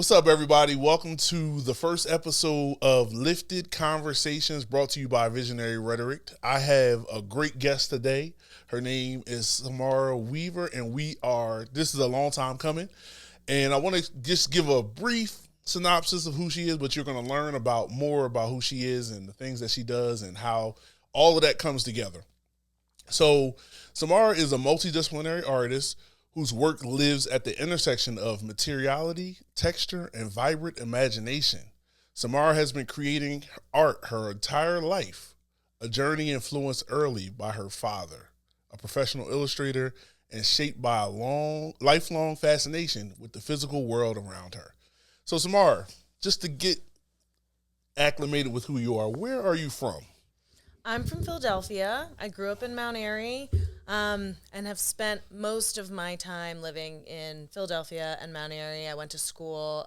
What's up, everybody? Welcome to the first episode of Lifted Conversations brought to you by Visionary Rhetoric. I have a great guest today. Her name is Samara Weaver, and this is a long time coming. And I want to just give a brief synopsis of who she is, but you're going to learn more about who she is and the things that she does and how all of that comes together. So Samara is a multidisciplinary artist whose work lives at the intersection of materiality, texture, and vibrant imagination. Samara has been creating art her entire life, a journey influenced early by her father, a professional illustrator, and shaped by a lifelong fascination with the physical world around her. So Samara, just to get acclimated with who you are, where are you from? I'm from Philadelphia. I grew up in Mount Airy and have spent most of my time living in Philadelphia and Mount Airy. I went to school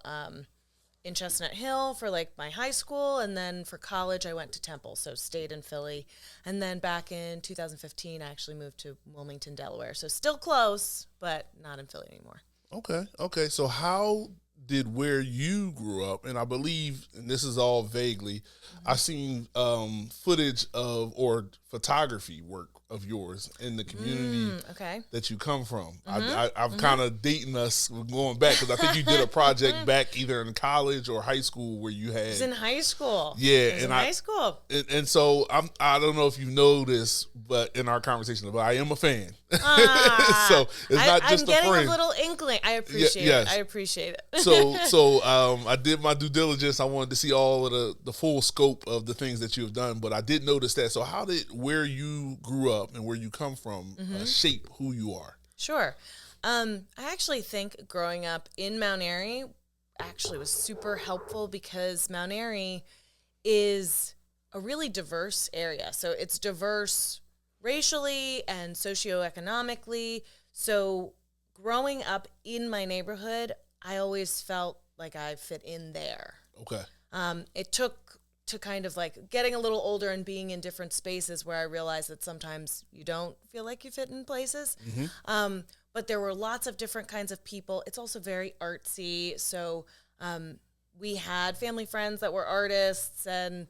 in Chestnut Hill for my high school, and then for college I went to Temple, so stayed in Philly. And then back in 2015 I actually moved to Wilmington, Delaware. So still close, but not in Philly anymore. Okay. So how did where you grew up, and I believe, and this is all vaguely, I've seen footage of or photography work of yours in the community that you come from. I'm kind of dating us going back because I think you did a project back either in college or high school where you had. It was in high school. Yeah, in high school. And so I don't know if you know this, but in our conversation, but I am a fan. So it's not just a friend. I'm getting a little inkling. I appreciate it. I appreciate it. So I did my due diligence. I wanted to see all of the full scope of the things that you have done, but I did notice that. So how did where you grew up and where you come from shape who you are? Sure. I actually think growing up in Mount Airy actually was super helpful because Mount Airy is a really diverse area. So it's diverse racially and socioeconomically. So growing up in my neighborhood, I always felt like I fit in there. Okay. It took to kind of getting a little older and being in different spaces where I realized that sometimes you don't feel like you fit in places. But there were lots of different kinds of people. It's also very artsy. So we had family friends that were artists and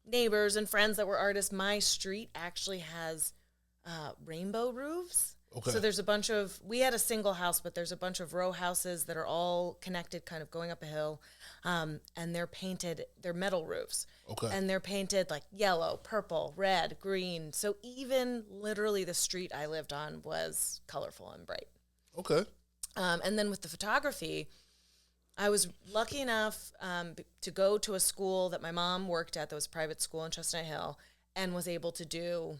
neighbors and friends that were artists. My street actually has rainbow roofs. Okay. So there's we had a single house, but there's a bunch of row houses that are all connected, kind of going up a hill. And they're metal roofs. Okay. And they're painted yellow, purple, red, green. So even literally the street I lived on was colorful and bright. Okay. And then with the photography, I was lucky enough to go to a school that my mom worked at that was a private school in Chestnut Hill and was able to do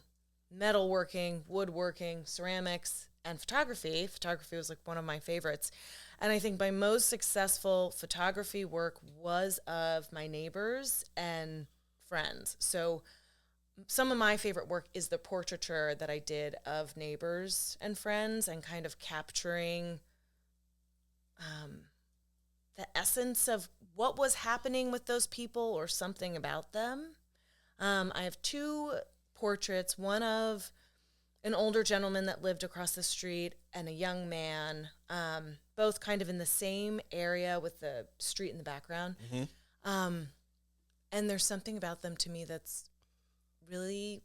metalworking, woodworking, ceramics, and photography. Photography was one of my favorites. And I think my most successful photography work was of my neighbors and friends. So some of my favorite work is the portraiture that I did of neighbors and friends and kind of capturing the essence of what was happening with those people or something about them. I have two portraits, one of an older gentleman that lived across the street and a young man, both kind of in the same area with the street in the background. And there's something about them to me that's really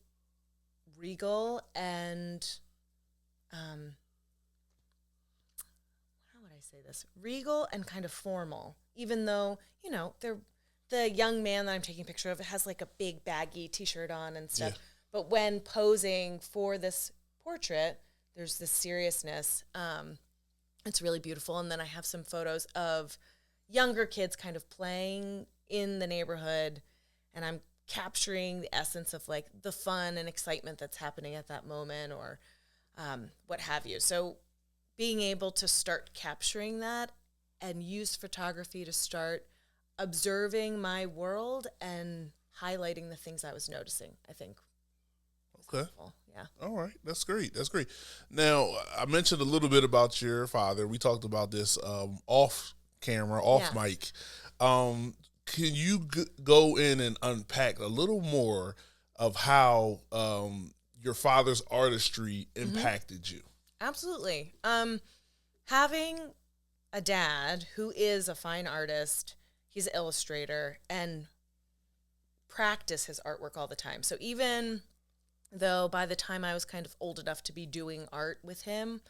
regal and, how would I say this? Regal and kind of formal, even though, they're the young man that I'm taking a picture of has a big baggy t-shirt on and stuff. Yeah. But when posing for this portrait, there's this seriousness. It's really beautiful. And then I have some photos of younger kids kind of playing in the neighborhood, and I'm capturing the essence of the fun and excitement that's happening at that moment or what have you. So being able to start capturing that and use photography to start observing my world and highlighting the things I was noticing, I think. Okay. Yeah. All right. That's great. Now, I mentioned a little bit about your father. We talked about this off camera, mic. Can you go in and unpack a little more of how your father's artistry impacted you? Absolutely. Having a dad who is a fine artist. He's an illustrator and practice his artwork all the time. So even though by the time I was kind of old enough to be doing art with him,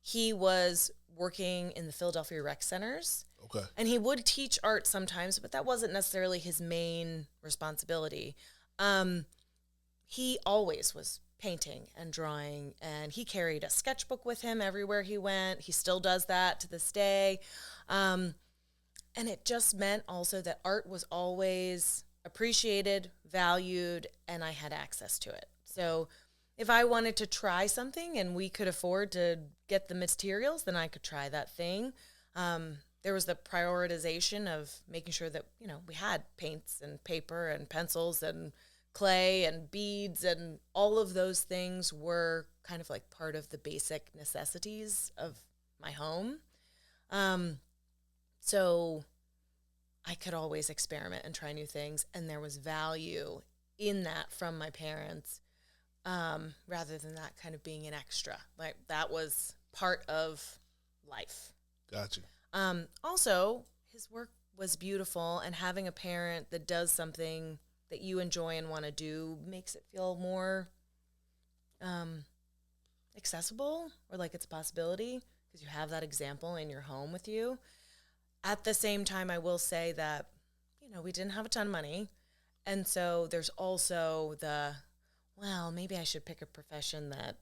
he was working in the Philadelphia rec centers. Okay. And he would teach art sometimes, but that wasn't necessarily his main responsibility. He always was painting and drawing, and he carried a sketchbook with him everywhere he went. He still does that to this day. And it just meant also that art was always appreciated, valued, and I had access to it. So if I wanted to try something and we could afford to get the materials, then I could try that thing. There was the prioritization of making sure that, we had paints and paper and pencils and clay and beads, and all of those things were kind of like part of the basic necessities of my home. So I could always experiment and try new things, and there was value in that from my parents, rather than that kind of being an extra. Like, that was part of life. Gotcha. Also, his work was beautiful, and having a parent that does something that you enjoy and want to do makes it feel more accessible, or like it's a possibility, because you have that example in your home with you. At the same time, I will say that, we didn't have a ton of money. And so there's also maybe I should pick a profession that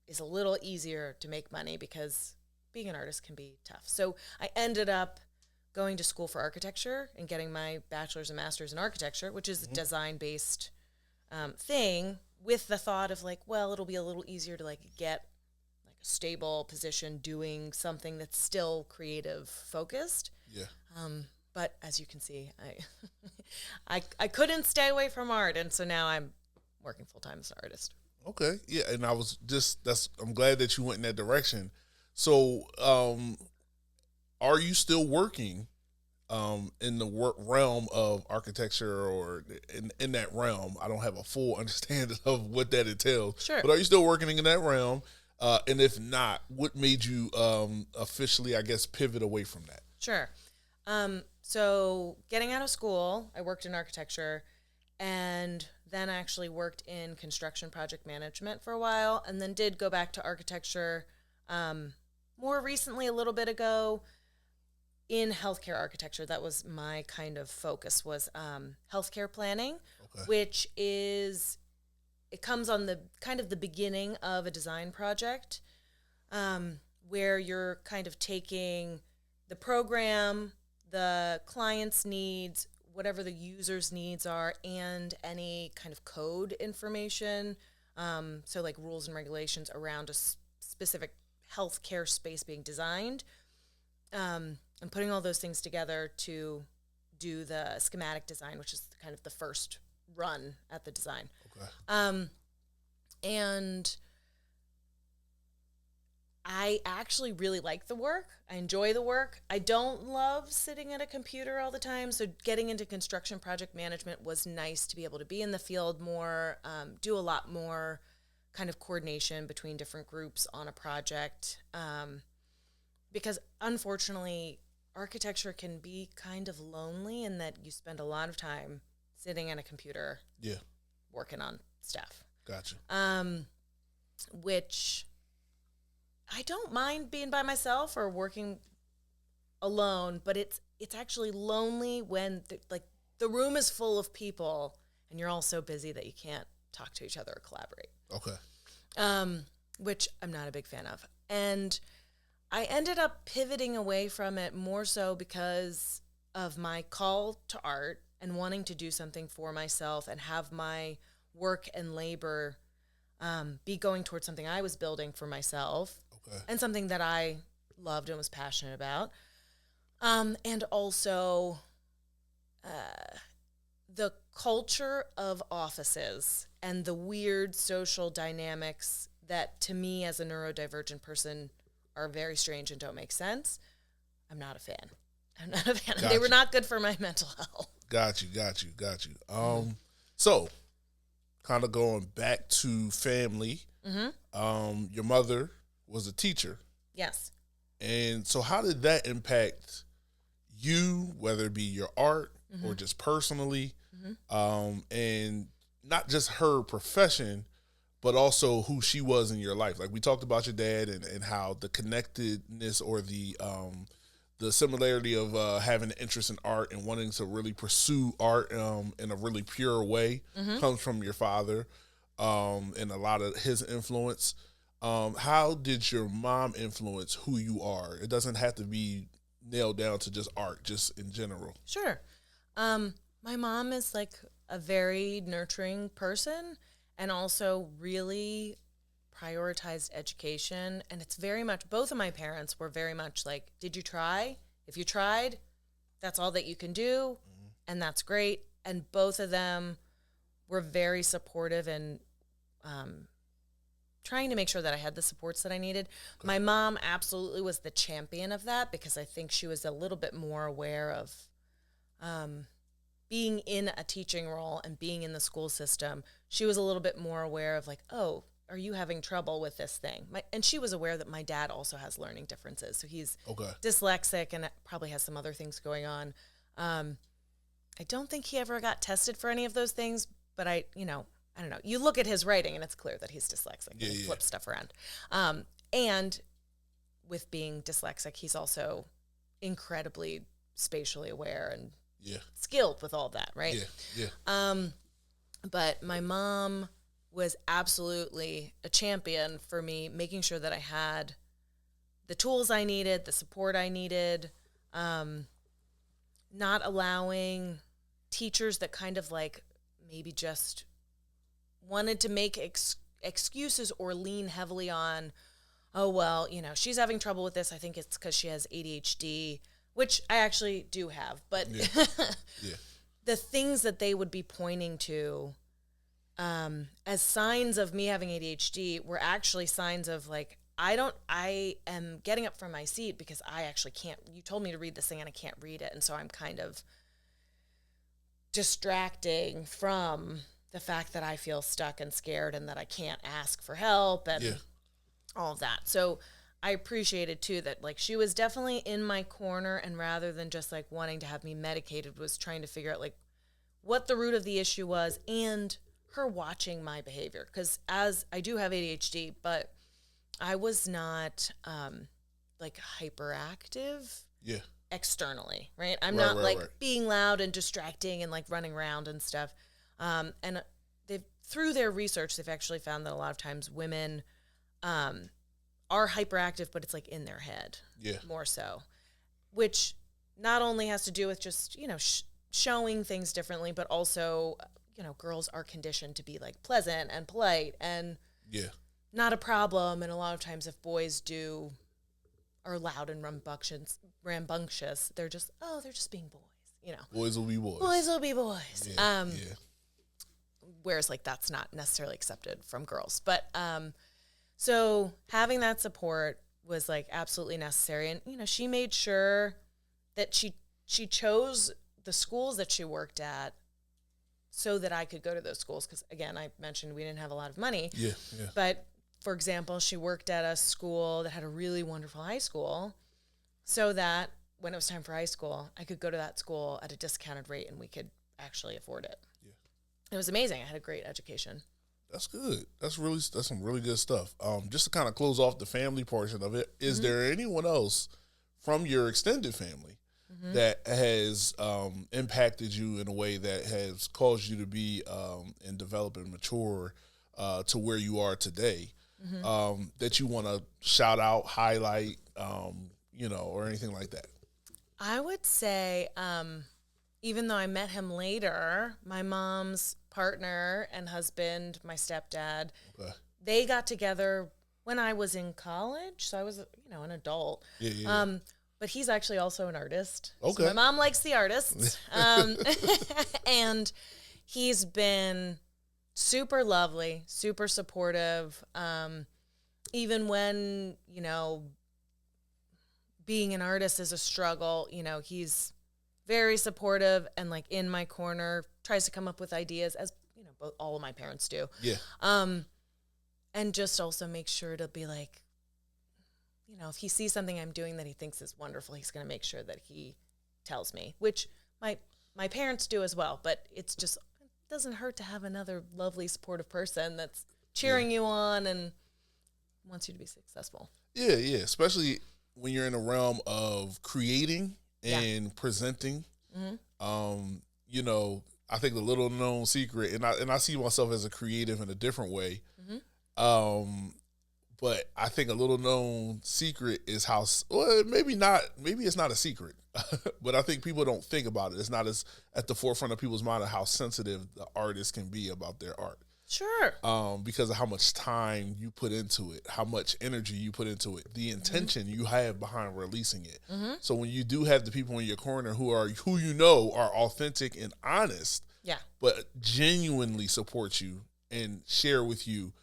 is a little easier to make money, because being an artist can be tough. So I ended up going to school for architecture and getting my bachelor's and master's in architecture, which is a design-based thing, with the thought of it'll be a little easier to get a stable position doing something that's still creative focused. Yeah. But as you can see, I couldn't stay away from art, and so now I'm working full-time as an artist. Okay. Yeah, and I'm glad that you went in that direction. So, are you still working in the realm of architecture, or in that realm? I don't have a full understanding of what that entails. Sure. But are you still working in that realm? And if not, what made you officially, I guess, pivot away from that? Sure. So getting out of school, I worked in architecture, and then I actually worked in construction project management for a while, and then did go back to architecture more recently, a little bit ago, in healthcare architecture. That was my kind of focus, was healthcare planning, which is, it comes on the kind of the beginning of a design project, where you're kind of taking the program, the client's needs, whatever the user's needs are, and any kind of code information, so like rules and regulations around a specific healthcare space being designed, and putting all those things together to do the schematic design, which is kind of the first run at the design. Okay. And I actually really like the work. I enjoy the work. I don't love sitting at a computer all the time. So getting into construction project management was nice to be able to be in the field more, do a lot more kind of coordination between different groups on a project. Because unfortunately, architecture can be kind of lonely in that you spend a lot of time sitting at a computer, working on stuff. Gotcha. Which I don't mind being by myself or working alone, but it's actually lonely when the room is full of people and you're all so busy that you can't talk to each other or collaborate. Okay. Which I'm not a big fan of. And I ended up pivoting away from it more so because of my call to art and wanting to do something for myself and have my work and labor be going towards something I was building for myself. Okay. And something that I loved and was passionate about. And also the culture of offices and the weird social dynamics that, to me as a neurodivergent person, are very strange and don't make sense. I'm not a fan. Gotcha. They were not good for my mental health. Got you. So, kind of going back to family, your mother was a teacher. Yes. And so how did that impact you, whether it be your art or just personally, and not just her profession, but also who she was in your life? Like, we talked about your dad and how the connectedness or the similarity of having an interest in art and wanting to really pursue art in a really pure way comes from your father, and a lot of his influence. How did your mom influence who you are? It doesn't have to be nailed down to just art, just in general. Sure. My mom is like a very nurturing person and also really prioritized education. And it's very much, both of my parents were very much like, did you try? If you tried, that's all that you can do. And that's great. And both of them were very supportive and trying to make sure that I had the supports that I needed. Okay. My mom absolutely was the champion of that because I think she was a little bit more aware of being in a teaching role and being in the school system. She was a little bit more aware of like, oh, are you having trouble with this thing? And she was aware that my dad also has learning differences. So he's dyslexic and probably has some other things going on. I don't think he ever got tested for any of those things, but I don't know. You look at his writing and it's clear that he's dyslexic. Yeah, he flips stuff around. And with being dyslexic, he's also incredibly spatially aware and skilled with all that, right? But my mom was absolutely a champion for me, making sure that I had the tools I needed, the support I needed, not allowing teachers that kind of like maybe just wanted to make excuses or lean heavily on, oh, well, she's having trouble with this. I think it's because she has ADHD, which I actually do have. But the things that they would be pointing to as signs of me having ADHD were actually signs of like, I am getting up from my seat because I actually can't, you told me to read this thing and I can't read it. And so I'm kind of distracting from the fact that I feel stuck and scared and that I can't ask for help and all of that. So I appreciated too that like she was definitely in my corner, and rather than just like wanting to have me medicated, was trying to figure out like what the root of the issue was, and her watching my behavior. Because as I do have ADHD, but I was not like hyperactive externally, right? I'm not being loud and distracting and like running around and stuff. And through their research, they've actually found that a lot of times women are hyperactive, but it's like in their head more so, which not only has to do with just, showing things differently, but also, girls are conditioned to be like pleasant and polite and not a problem. And a lot of times if boys are loud and rambunctious, they're just being boys, Boys will be boys. Boys will be boys. Whereas like that's not necessarily accepted from girls. But so having that support was like absolutely necessary. And, she made sure that she chose the schools that she worked at so that I could go to those schools. Because again, I mentioned we didn't have a lot of money. But for example, she worked at a school that had a really wonderful high school so that when it was time for high school, I could go to that school at a discounted rate and we could actually afford it. It was amazing. I had a great education. That's good. That's some really good stuff. Just to kind of close off the family portion of it, is there anyone else from your extended family that has impacted you in a way that has caused you to be and develop and mature to where you are today, that you want to shout out, highlight, or anything like that? I would say, even though I met him later, my mom's partner and husband, my stepdad, they got together when I was in college. So I was, an adult. But he's actually also an artist. Okay. So my mom likes the artists. And he's been super lovely, super supportive. Even when, being an artist is a struggle, he's very supportive and like in my corner, tries to come up with ideas, as both all of my parents do. And just also make sure to be like, if he sees something I'm doing that he thinks is wonderful, he's going to make sure that he tells me, which my parents do as well. But it doesn't hurt to have another lovely, supportive person that's cheering you on and wants you to be successful. Yeah, yeah. Especially when you're in a realm of creating and presenting. I think the little known secret, and I see myself as a creative in a different way. But I think a little known secret is how, well, maybe it's not a secret, but I think people don't think about it. It's not as at the forefront of people's mind of how sensitive the artist can be about their art. Sure. Because of how much time you put into it, how much energy you put into it, the intention you have behind releasing it. So when you do have the people in your corner who are authentic and honest, but genuinely support you and share with you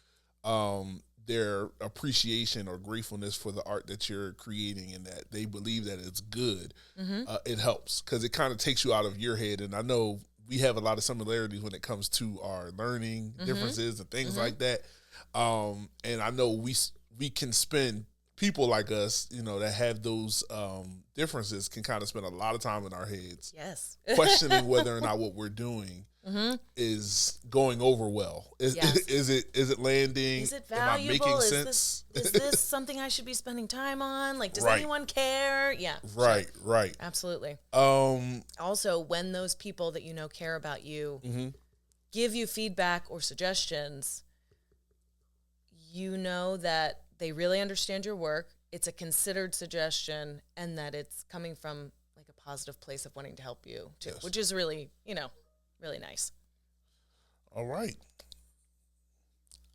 their appreciation or gratefulness for the art that you're creating and that they believe that it's good, it helps because it kind of takes you out of your head. And I know we have a lot of similarities when it comes to our learning differences and things like that. And I know we can spend, people like us, that have those differences can kind of spend a lot of time in our heads. Yes. Questioning whether or not what we're doing is going over well. Is it landing? Is it valuable? Am I making sense? Is this something I should be spending time on? Like, does Right. anyone care? Yeah. Right, sure. right. Absolutely. Also, when those people that care about you give you feedback or suggestions, that they really understand your work, it's a considered suggestion, and that it's coming from like a positive place of wanting to help you too, which is really, really nice. All right.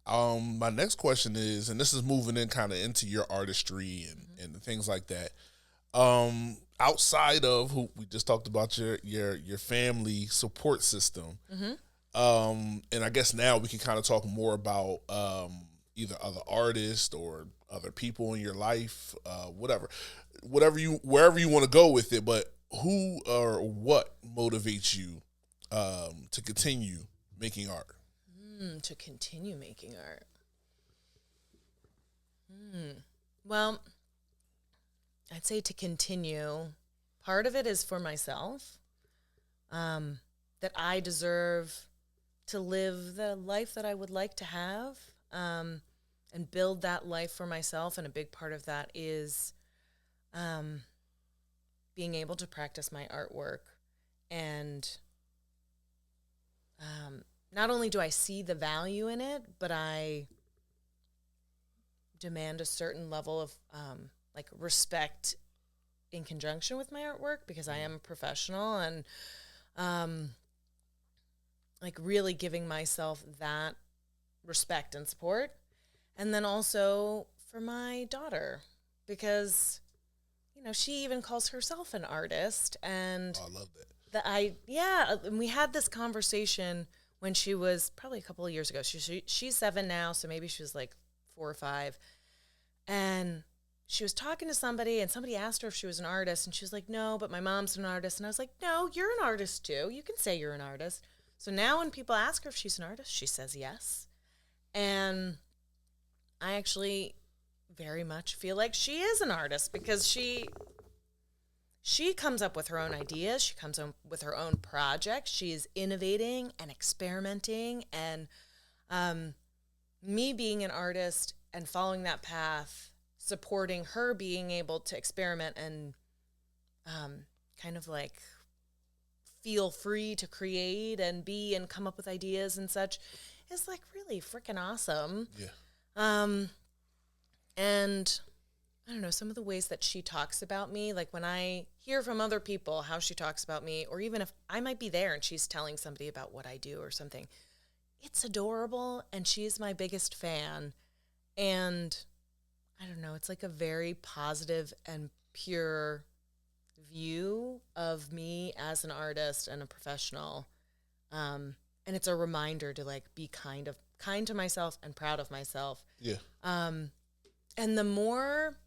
My next question is, and this is moving in kind of into your artistry and things like that. Outside of who we just talked about, your family support system, and I guess now we can kind of talk more about either other artists or other people in your life, wherever you want to go with it. But who or what motivates you to continue making art? To continue making art. Well, I'd say to continue. Part of it is for myself, that I deserve to live the life that I would like to have, and build that life for myself. And a big part of that is being able to practice my artwork. And not only do I see the value in it, but I demand a certain level of respect in conjunction with my artwork, because I am a professional, and really giving myself that respect and support. And then also for my daughter, because she even calls herself an artist. And I love that. And we had this conversation when she was probably a couple of years ago. She's 7 now, so maybe she was like 4 or 5. And she was talking to somebody, and somebody asked her if she was an artist, and she was like, no, but my mom's an artist. And I was like, no, you're an artist too. You can say you're an artist. So now when people ask her if she's an artist, she says yes. And I actually very much feel like she is an artist, because she comes up with her own ideas. She comes up with her own projects. She is innovating and experimenting. And me being an artist and following that path, supporting her being able to experiment and kind of like feel free to create and be and come up with ideas and such, is like really freaking awesome. Yeah. And I don't know, some of the ways that she talks about me, like when I hear from other people how she talks about me, or even if I might be there and she's telling somebody about what I do or something, it's adorable, and she's my biggest fan. And I don't know, it's like a very positive and pure view of me as an artist and a professional. And it's a reminder to like be kind to myself and proud of myself. Yeah. And the more,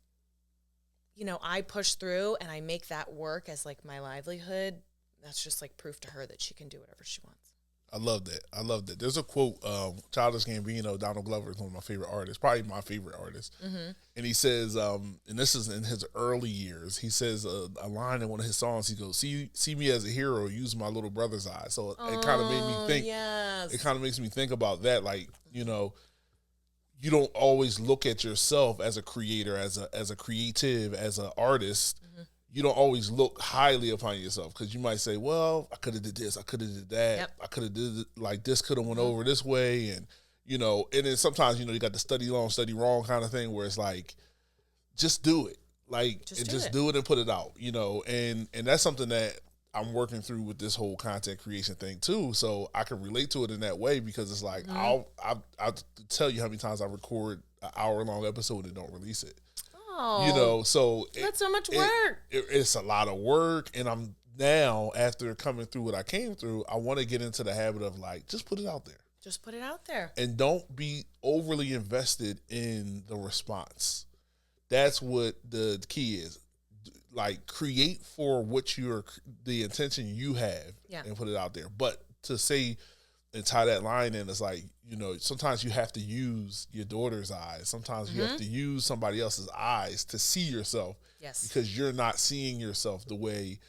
I push through and I make that work as like my livelihood, that's just like proof to her that she can do whatever she wants. I love that. I love that. There's a quote, Childish Gambino, Donald Glover is one of my favorite artists, probably my favorite artist. Mm-hmm. And he says, and this is in his early years, he says a line in one of his songs, he goes, see me as a hero, use my little brother's eyes. So it kind of made me think, yes. it kind of makes me think about that. Like, you know, you don't always look at yourself as a creator, as a creative, as an artist. Mm-hmm. You don't always look highly upon yourself because you might say, well, I could have did this, I could have did that, yep. I could have did it, like this could have went over this way, and you know, and then sometimes, you know, you got the study long, study wrong kind of thing where it's like, just do it, like, just do it and put it out, you know, and that's something that I'm working through with this whole content creation thing too, so I can relate to it in that way because it's like I'll tell you how many times I record an hour-long episode and don't release it. You know, so that's so much work. It's a lot of work, and I'm now, after coming through what I came through, I want to get into the habit of like, just put it out there. Just put it out there. And don't be overly invested in the response. That's what the key is. Like, create for what the intention you have, and put it out there. But to say and tie that line in, it's like, you know, sometimes you have to use your daughter's eyes. Sometimes you have to use somebody else's eyes to see yourself. Yes. Because you're not seeing yourself the way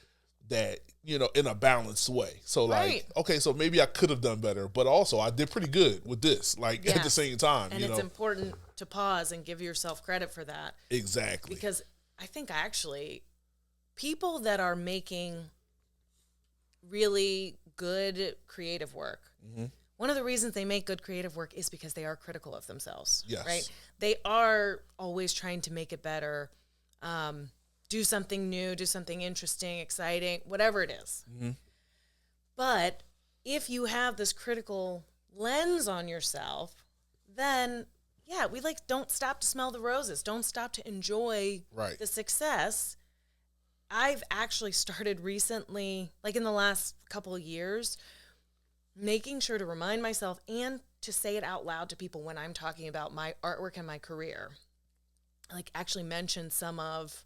that, you know, in a balanced way. So like, okay, so maybe I could have done better, but also I did pretty good with this, like at the same time. And it's important to pause and give yourself credit for that. Exactly. Because I think actually people that are making really good creative work, one of the reasons they make good creative work is because they are critical of themselves. Yes. Right? They are always trying to make it better, do something new, do something interesting, exciting, whatever it is. Mm-hmm. But if you have this critical lens on yourself, then we like don't stop to smell the roses. Don't stop to enjoy the success. I've actually started recently, like in the last couple of years, making sure to remind myself and to say it out loud to people when I'm talking about my artwork and my career. Like actually mention some of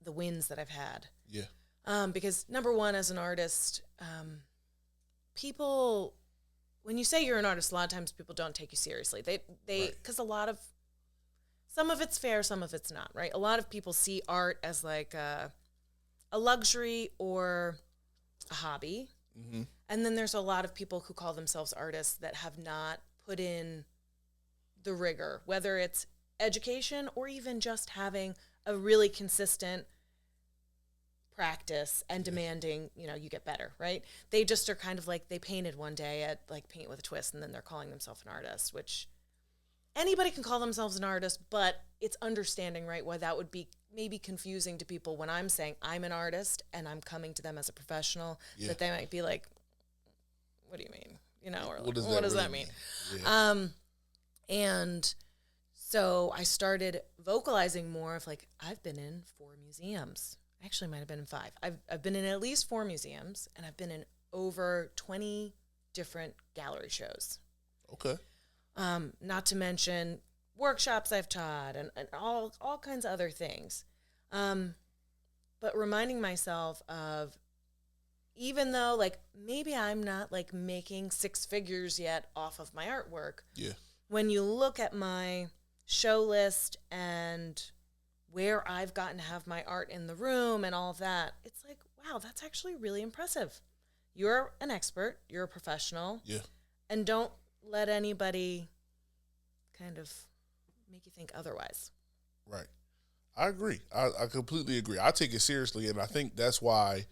the wins that I've had. Yeah. Because number one, as an artist, people, when you say you're an artist, a lot of times people don't take you seriously. They, because some of it's fair, some of it's not, right? A lot of people see art as like a luxury or a hobby. Mm-hmm. And then there's a lot of people who call themselves artists that have not put in the rigor, whether it's education or even just having a really consistent practice and demanding, you know, you get better, right? They just are kind of like, they painted one day at like Paint with a Twist, and then they're calling themselves an artist, which anybody can call themselves an artist, but it's understanding, right, why that would be maybe confusing to people when I'm saying I'm an artist and I'm coming to them as a professional, that they might be like, what do you mean? You know, or like, what does that mean? Yeah. And so I started vocalizing more of like, I've been in 4 museums. Actually, might have been in 5. I've been in at least 4 museums, and I've been in over 20 different gallery shows. Okay. Not to mention workshops I've taught and all kinds of other things. But reminding myself of, even though like maybe I'm not like making 6 figures yet off of my artwork. Yeah. When you look at my show list and where I've gotten to have my art in the room and all of that, it's like, wow, that's actually really impressive. You're an expert, you're a professional. Yeah. And don't let anybody kind of make you think otherwise. Right. I agree. I completely agree. I take it seriously, and I think that's why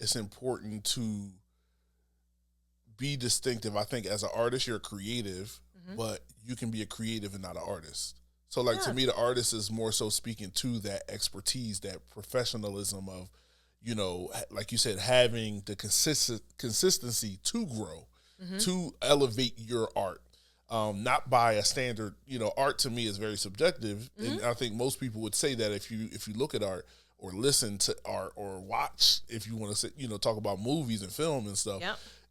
it's important to be distinctive. I think as an artist, you're creative, but you can be a creative and not an artist. So, like, to me, the artist is more so speaking to that expertise, that professionalism of, you know, like you said, having the consistency to grow, to elevate your art. Not by a standard, you know, art to me is very subjective. And I think most people would say that if you look at art or listen to art or watch, if you want to say, you know, talk about movies and film and stuff,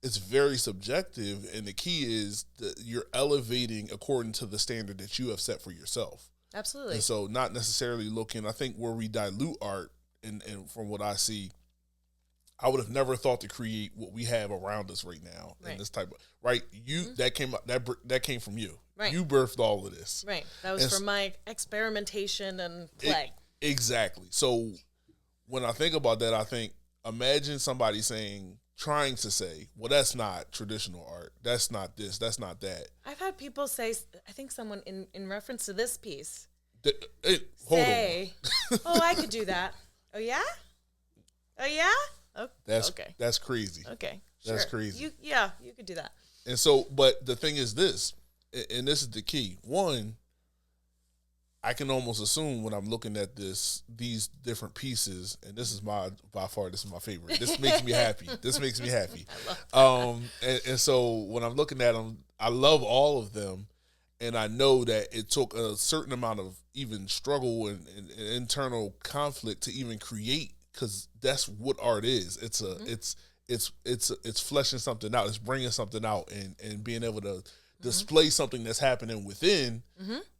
it's very subjective. And the key is that you're elevating according to the standard that you have set for yourself. Absolutely. And so not necessarily looking, I think where we dilute art, and from what I see, I would have never thought to create what we have around us right now in this type of that came up that came from you. Right. You birthed all of this. Right. That was from my experimentation and play. Exactly. So when I think about that, I think imagine somebody trying to say, well, that's not traditional art. That's not this. That's not that. I've had people say, I think someone in reference to this piece, Hold say, oh, I could do that. Oh, yeah? Oh, yeah? Oh, okay. That's crazy. Okay. That's sure. crazy. You could do that. And so, but the thing is this, and this is the key. One, I can almost assume when I'm looking at these different pieces, and this is by far this is my favorite. This makes me happy. This makes me happy. I love that. And so when I'm looking at them, I love all of them, and I know that it took a certain amount of even struggle and internal conflict to even create, because that's what art is. It's it's fleshing something out. It's bringing something out and being able to display something that's happening within,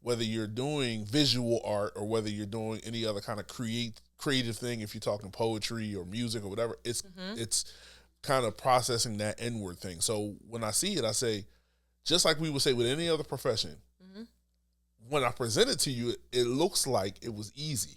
whether you're doing visual art or whether you're doing any other kind of creative thing. If you're talking poetry or music or whatever, it's kind of processing that inward thing. So when I see it, I say, just like we would say with any other profession, when I present it to you, it looks like it was easy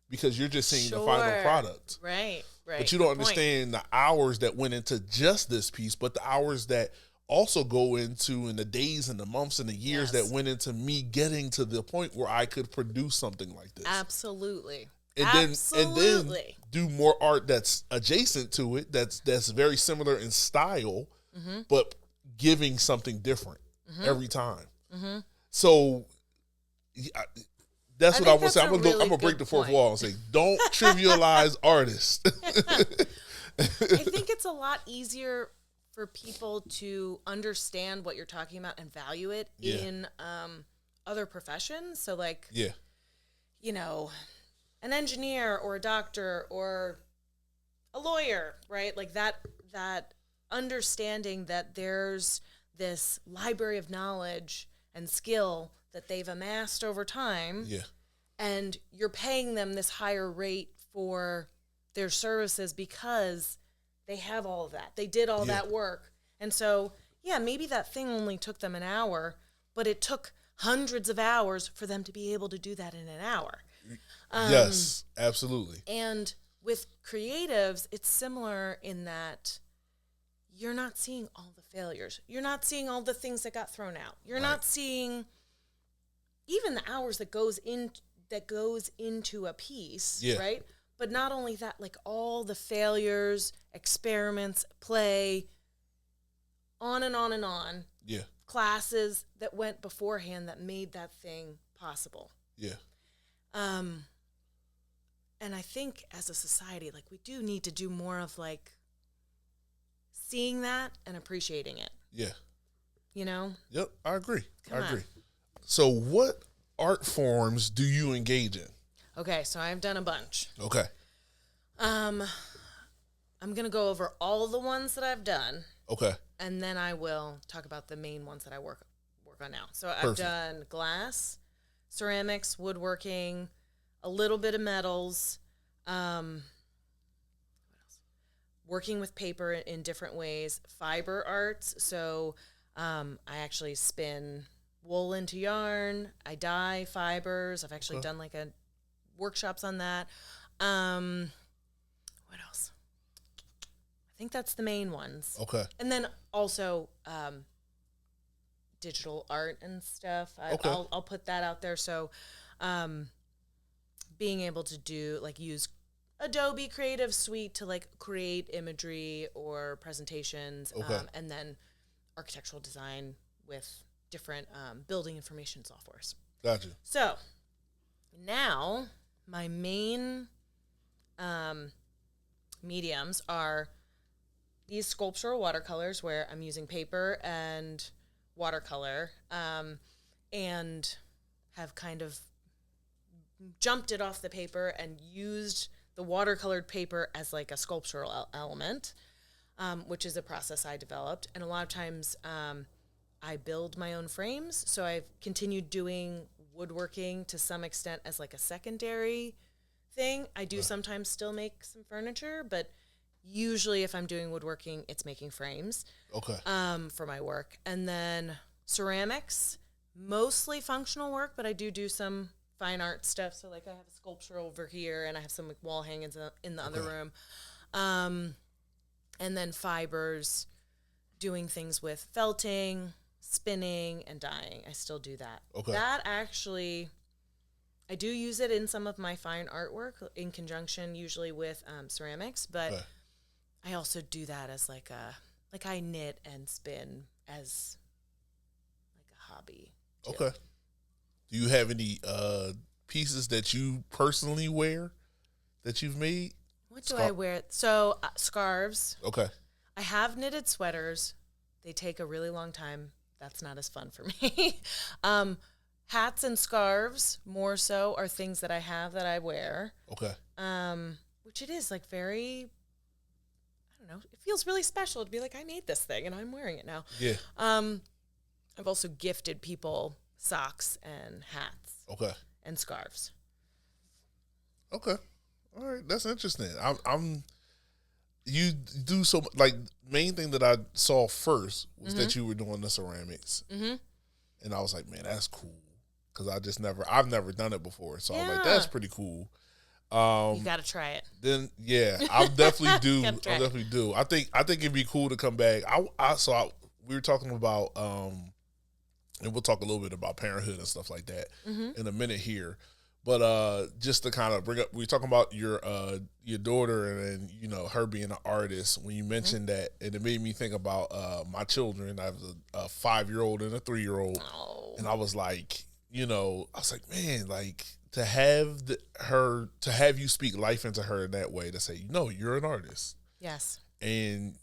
because you're just seeing the final product. Right. But you don't understand the hours that went into just this piece, but the hours that also go into, and the days and the months and the years that went into me getting to the point where I could produce something like this. Absolutely. And then do more art that's adjacent to it, that's very similar in style, but giving something different every time. So that's what I want to say. I'm gonna break the fourth wall and say, don't trivialize artists. I think it's a lot easier for people to understand what you're talking about and value it in other professions. So like, you know, an engineer or a doctor or a lawyer, right? Like that understanding that there's this library of knowledge and skill that they've amassed over time. And you're paying them this higher rate for their services because they have all of that. They did all that work. And so, maybe that thing only took them an hour, but it took hundreds of hours for them to be able to do that in an hour. Yes, absolutely. And with creatives, it's similar in that you're not seeing all the failures. You're not seeing all the things that got thrown out. You're not seeing even the hours that goes into a piece, right? But not only that, like all the failures, experiments, play, on and on and on. Classes that went beforehand that made that thing possible. And I think as a society, like we do need to do more of like seeing that and appreciating it. You know? Yep, I agree. I agree. So what art forms do you engage in? Okay, so I've done a bunch. Okay. I'm going to go over all the ones that I've done. Okay. And then I will talk about the main ones that I work on now. So I've done glass, ceramics, woodworking, a little bit of metals, what else? Working with paper in different ways, fiber arts. So I actually spin wool into yarn. I dye fibers. I've actually done like workshops on that. What else? I think that's the main ones. Okay. And then also digital art and stuff. I'll put that out there. So being able to do like use Adobe Creative Suite to like create imagery or presentations, and then architectural design with different building information softwares. Gotcha. So now my main mediums are these sculptural watercolors where I'm using paper and watercolor, and have kind of jumped it off the paper and used the watercolored paper as like a sculptural element, which is a process I developed. And a lot of times I build my own frames. So I've continued doing woodworking to some extent as like a secondary thing. I do sometimes still make some furniture, but Usually if I'm doing woodworking, it's making frames. Okay. For my work. And then ceramics, mostly functional work, but I do some fine art stuff. So like I have a sculpture over here and I have some like wall hangings in the other room. And then fibers, doing things with felting, spinning, and dyeing. I still do that. Okay. That actually, I do use it in some of my fine artwork in conjunction usually with ceramics, but Okay. I also do that as like I knit and spin as like a hobby too. Okay. Do you have any pieces that you personally wear that you've made? What do I wear? So scarves. Okay. I have knitted sweaters. They take a really long time. That's not as fun for me. Hats and scarves, more so, are things that I have that I wear. Okay. Which it is like very, I don't know, it feels really special to be like, I made this thing and I'm wearing it now. Yeah. I've also gifted people socks and hats. Okay. And scarves. Okay. All right. That's interesting. I'm you do so like main thing that I saw first was that you were doing the ceramics. Mm-hmm. And I was like, man, that's cool. Cause I've never done it before. So I'm like, that's pretty cool. You gotta try it. Then yeah, I'll definitely do. I'll definitely do. I think it'd be cool to come back. We were talking about and we'll talk a little bit about parenthood and stuff like that in a minute here. But just to kind of bring up, we were talking about your daughter and you know her being an artist. When you mentioned that, and it made me think about my children. I have a 5-year-old and a 3-year-old, and I was like, you know, man, like to have you speak life into her in that way, to say, no, you're an artist. Yes. And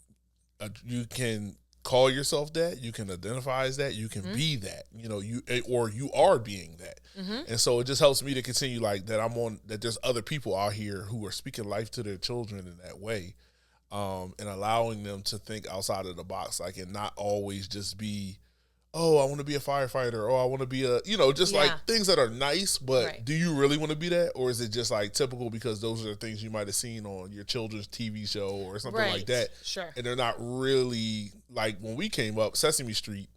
you can call yourself that, you can identify as that, you can be that, you know, you are being that. And so it just helps me to continue like that there's other people out here who are speaking life to their children in that way, and allowing them to think outside of the box, like, and not always just be, oh, I want to be a firefighter, or I want to be like things that are nice, but do you really want to be that? Or is it just like typical because those are the things you might have seen on your children's TV show or something like that? Sure. And they're not really, like when we came up, Sesame Street,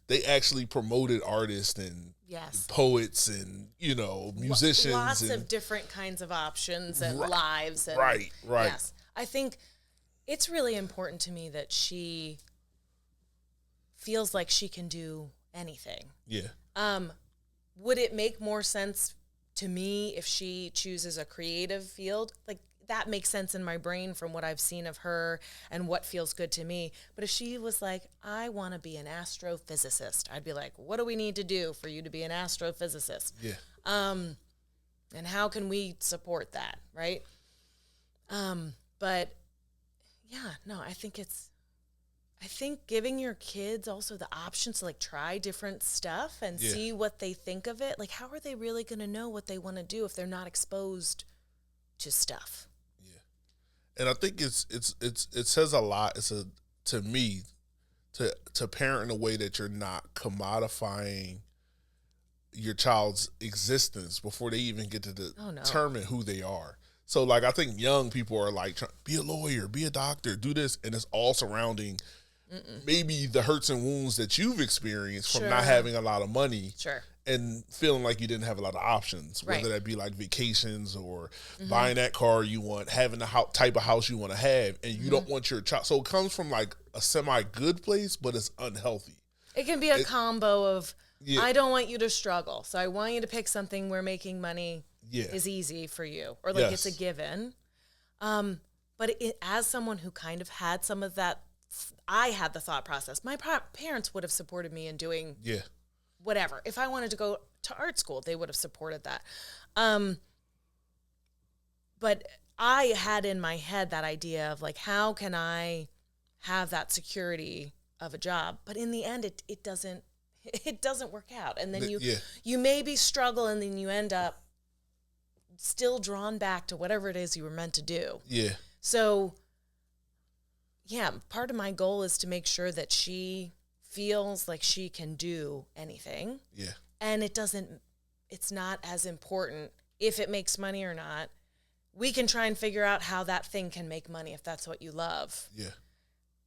they actually promoted artists and poets and, you know, musicians. Lots of different kinds of options and lives. And, right. Yes. I think it's really important to me that she feels like she can do anything. Yeah. Would it make more sense to me if she chooses a creative field? Like, that makes sense in my brain from what I've seen of her and what feels good to me. But if she was like, I want to be an astrophysicist, I'd be like, what do we need to do for you to be an astrophysicist? Yeah. And how can we support that, right? But yeah, no, I think giving your kids also the options to like try different stuff and see what they think of it. Like, how are they really going to know what they want to do if they're not exposed to stuff? Yeah. And I think it says a lot. To me, to parent in a way that you're not commodifying your child's existence before they even get to determine who they are. So like, I think young people are like, be a lawyer, be a doctor, do this. And it's all surrounding maybe the hurts and wounds that you've experienced from not having a lot of money and feeling like you didn't have a lot of options, whether that be like vacations or buying that car you want, having the type of house you want to have, and you don't want your child. So it comes from like a semi-good place, but it's unhealthy. It can be a combo of, I don't want you to struggle, so I want you to pick something where making money is easy for you, or like it's a given. But as someone who kind of had some of that, I had the thought process. My parents would have supported me in doing whatever. If I wanted to go to art school, they would have supported that. But I had in my head that idea of like, how can I have that security of a job? But in the end, it doesn't work out. And then you maybe struggle, and then you end up still drawn back to whatever it is you were meant to do. Yeah. So, yeah, part of my goal is to make sure that she feels like she can do anything. Yeah. And it's not as important if it makes money or not, we can try and figure out how that thing can make money if that's what you love. Yeah.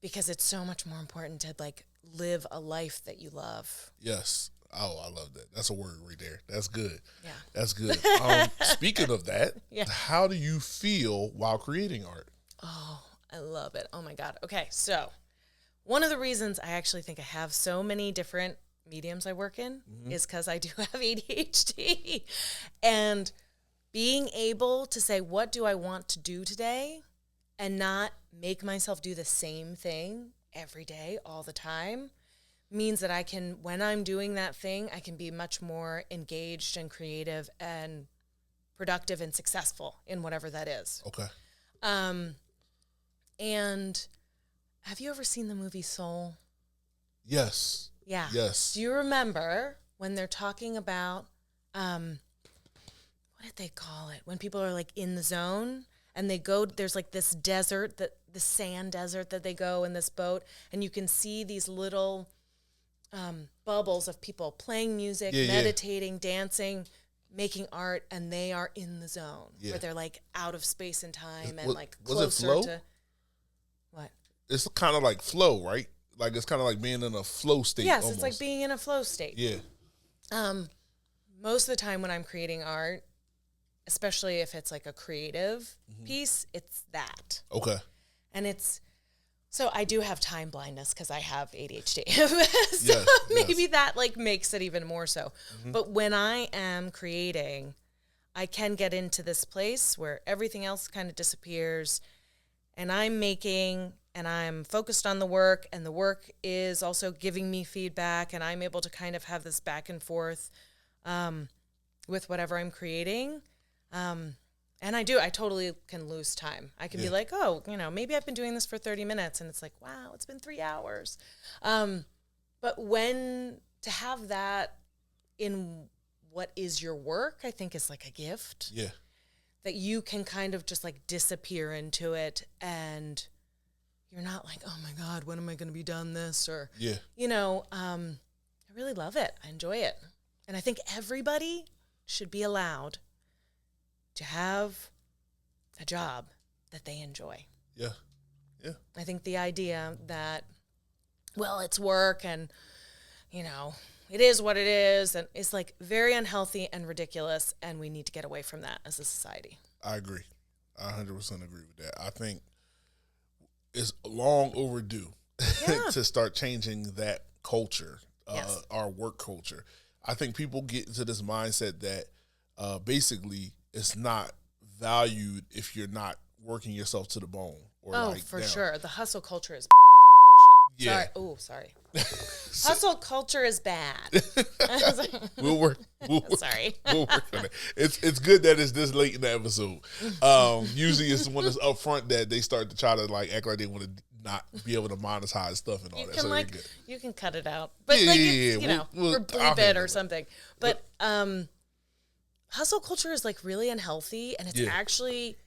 Because it's so much more important to like live a life that you love. Yes. Oh, I love that. That's a word right there. That's good. Yeah. That's good. Speaking of that, how do you feel while creating art? Oh, I love it. Oh my God. Okay. So one of the reasons I actually think I have so many different mediums I work in is because I do have ADHD. And being able to say, what do I want to do today, and not make myself do the same thing every day, all the time, means that I can, when I'm doing that thing, I can be much more engaged and creative and productive and successful in whatever that is. Okay. And have you ever seen the movie Soul? Yes. Yeah. Yes. Do you remember when they're talking about, what did they call it? When people are like in the zone and they go, there's like this desert, the sand desert that they go in this boat, and you can see these little bubbles of people playing music, meditating, dancing, making art, and they are in the zone where they're like out of space and time and like closer to what? It's kind of like flow, right? Like it's kind of like being in a flow state. Yes, almost. It's like being in a flow state. Yeah. Most of the time when I'm creating art, especially if it's like a creative piece, it's that. Okay. And it's, so I do have time blindness because I have ADHD. Maybe that like makes it even more so. But when I am creating, I can get into this place where everything else kind of disappears, and I'm making, and I'm focused on the work, and the work is also giving me feedback, and I'm able to kind of have this back and forth with whatever I'm creating. And I totally can lose time. I can be like, oh, maybe I've been doing this for 30 minutes, and it's like, wow, it's been 3 hours. But to have that in what is your work, I think is like a gift. Yeah. That you can kind of just like disappear into it, and you're not like, oh my God, when am I going to be done this? Or, I really love it. I enjoy it. And I think everybody should be allowed to have a job that they enjoy. Yeah. Yeah. I think the idea that, well, it's work and, it is what it is, and it's like very unhealthy and ridiculous, and we need to get away from that as a society. I agree. I 100% agree with that. I think it's long overdue to start changing that culture, our work culture. I think people get into this mindset that basically it's not valued if you're not working yourself to the bone. Or for sure. The hustle culture is fucking bullshit. Yeah. Sorry. Oh, sorry. Hustle culture is bad. We'll work. Sorry. We'll work on it. It's good that it's this late in the episode. Usually it's when it's up front that they start to try to like act like they want to not be able to monetize stuff and all that. So you can cut it out, but or bleep it or something. But hustle culture is like really unhealthy, and it's actually,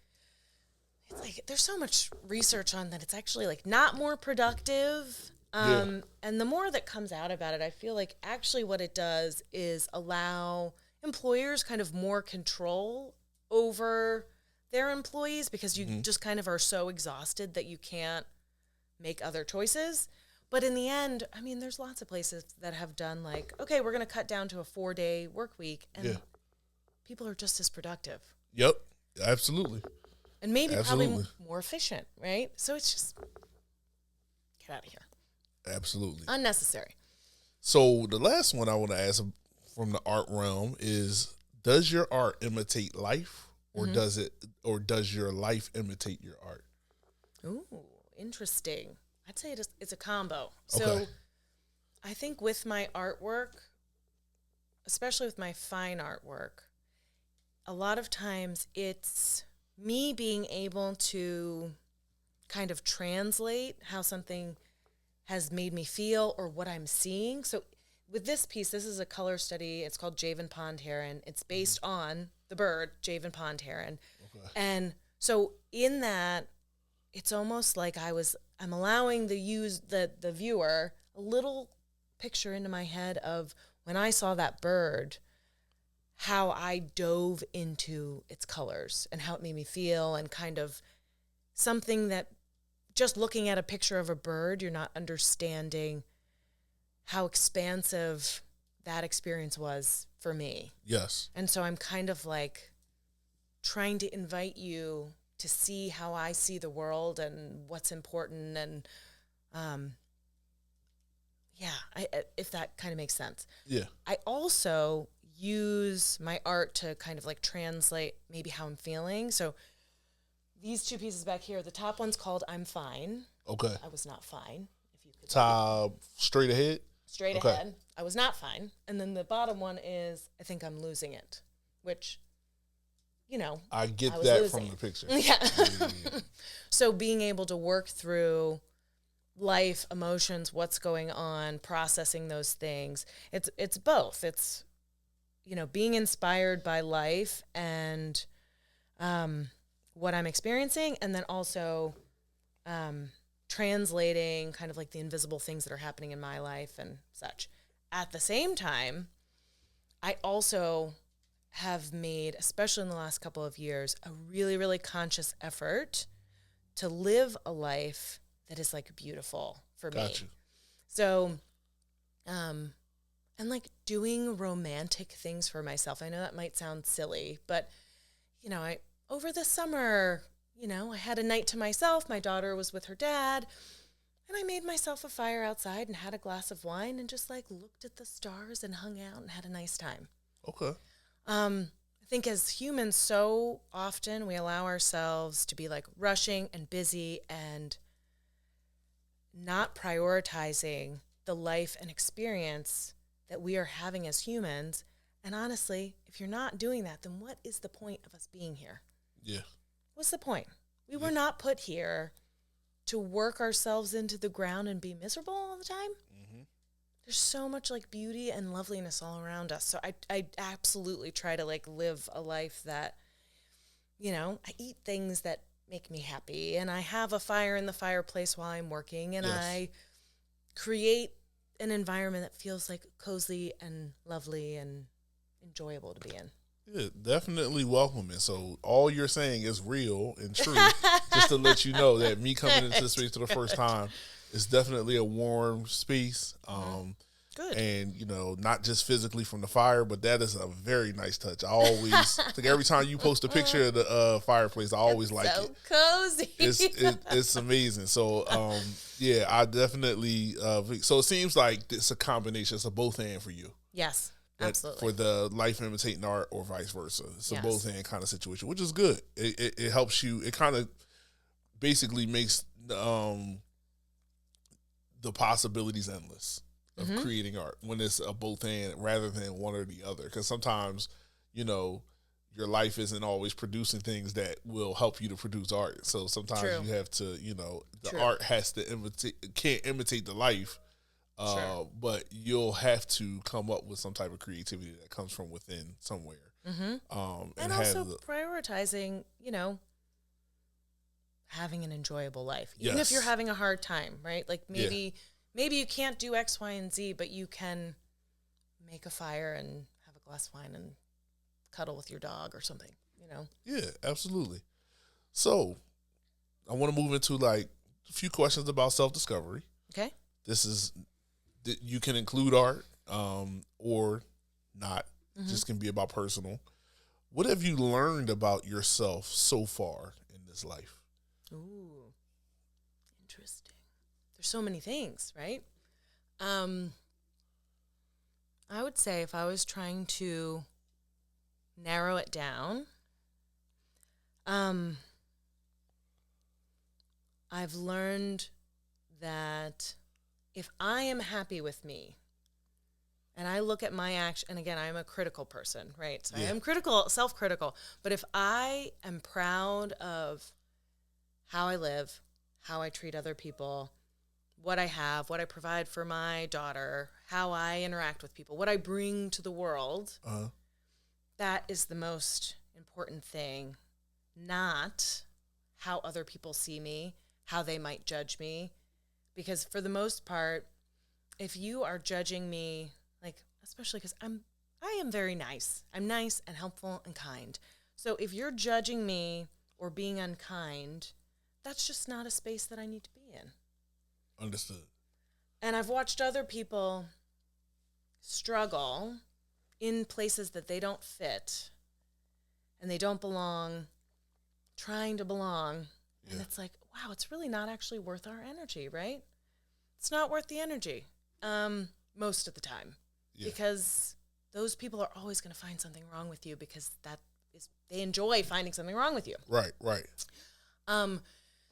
it's like there's so much research on that. It's actually like not more productive. And the more that comes out about it, I feel like actually what it does is allow employers kind of more control over their employees, because you just kind of are so exhausted that you can't make other choices. But in the end, I mean, there's lots of places that have done like, okay, we're going to cut down to a 4-day work week, and people are just as productive. Yep, absolutely. And maybe probably more efficient, right? So it's just, get out of here. Absolutely. Unnecessary. So the last one I want to ask from the art realm is, does your art imitate life, or does your life imitate your art? Ooh, interesting. I'd say it's a combo. So I think with my artwork, especially with my fine artwork, a lot of times it's me being able to kind of translate how something has made me feel or what I'm seeing. So with this piece, this is a color study. It's called Javan Pond Heron. It's based on the bird, Javan Pond Heron. Okay. And so in that, it's almost like I'm allowing the viewer a little picture into my head of when I saw that bird, how I dove into its colors and how it made me feel, and kind of something that just looking at a picture of a bird, you're not understanding how expansive that experience was for me. Yes. And so I'm kind of like trying to invite you to see how I see the world and what's important. And if that kind of makes sense. Yeah. I also use my art to kind of like translate maybe how I'm feeling. So these two pieces back here, the top one's called I'm Fine. Okay. I was not fine. If you could Top straight ahead? straight ahead. I was not fine. And then the bottom one is I think I'm losing it, which, you know, I get I was that losing. from the picture. Yeah. So being able to work through life, emotions, what's going on, processing those things. It's both. It's, you know, being inspired by life and what I'm experiencing, and then also translating kind of like the invisible things that are happening in my life and such. At the same time, I also have made, especially in the last couple of years, a really, really conscious effort to live a life that is like beautiful for me. Got you. So, and like doing romantic things for myself. I know that might sound silly, but you know, over the summer, you know, I had a night to myself. My daughter was with her dad, and I made myself a fire outside and had a glass of wine and just like looked at the stars and hung out and had a nice time. Okay. I think as humans, so often we allow ourselves to be like rushing and busy and not prioritizing the life and experience that we are having as humans. And honestly, if you're not doing that, then what is the point of us being here? Yeah. What's the point? We were not put here to work ourselves into the ground and be miserable all the time. Mm-hmm. There's so much like beauty and loveliness all around us. So I absolutely try to like live a life that, you know, I eat things that make me happy, and I have a fire in the fireplace while I'm working, and I create an environment that feels like cozy and lovely and enjoyable to be in. Yeah, definitely welcoming. So all you're saying is real and true. Just to let you know that me coming into the space for the first time is definitely a warm space. Good. And, you know, not just physically from the fire, but that is a very nice touch. I always think every time you post a picture of the fireplace, I always like so it. Cozy. It's amazing. So, yeah, I definitely, so it seems like it's a combination. It's a both and for you. Yes, absolutely. For the life imitating art or vice versa. It's a both and kind of situation, which is good. It helps you. It kind of basically makes the possibilities endless of creating art when it's a both and rather than one or the other. Because sometimes, you know, your life isn't always producing things that will help you to produce art. So sometimes you have to, you know, the art has to can't imitate the life. But you'll have to come up with some type of creativity that comes from within somewhere. And also prioritizing, you know, having an enjoyable life. Even if you're having a hard time, right? Like maybe you can't do X, Y, and Z, but you can make a fire and have a glass of wine and cuddle with your dog or something, you know? Yeah, absolutely. So I want to move into like a few questions about self-discovery. Okay. You can include art or not. Just can be about personal. What have you learned about yourself so far in this life? Ooh, interesting. There's so many things, right? I would say if I was trying to narrow it down, I've learned that if I am happy with me and I look at my action, and again, I'm a critical person, right? So I am self-critical, but if I am proud of how I live, how I treat other people, what I have, what I provide for my daughter, how I interact with people, what I bring to the world, that is the most important thing, not how other people see me, how they might judge me. Because for the most part, if you are judging me, like, especially because I'm I am very nice. I'm nice and helpful and kind. So if you're judging me or being unkind, that's just not a space that I need to be in. Understood. And I've watched other people struggle in places that they don't fit and they don't belong, trying to belong. Yeah. And it's like, wow, it's really not actually worth our energy, right? It's not worth the energy most of the time. Yeah. Because those people are always going to find something wrong with you because they enjoy finding something wrong with you. Right, right.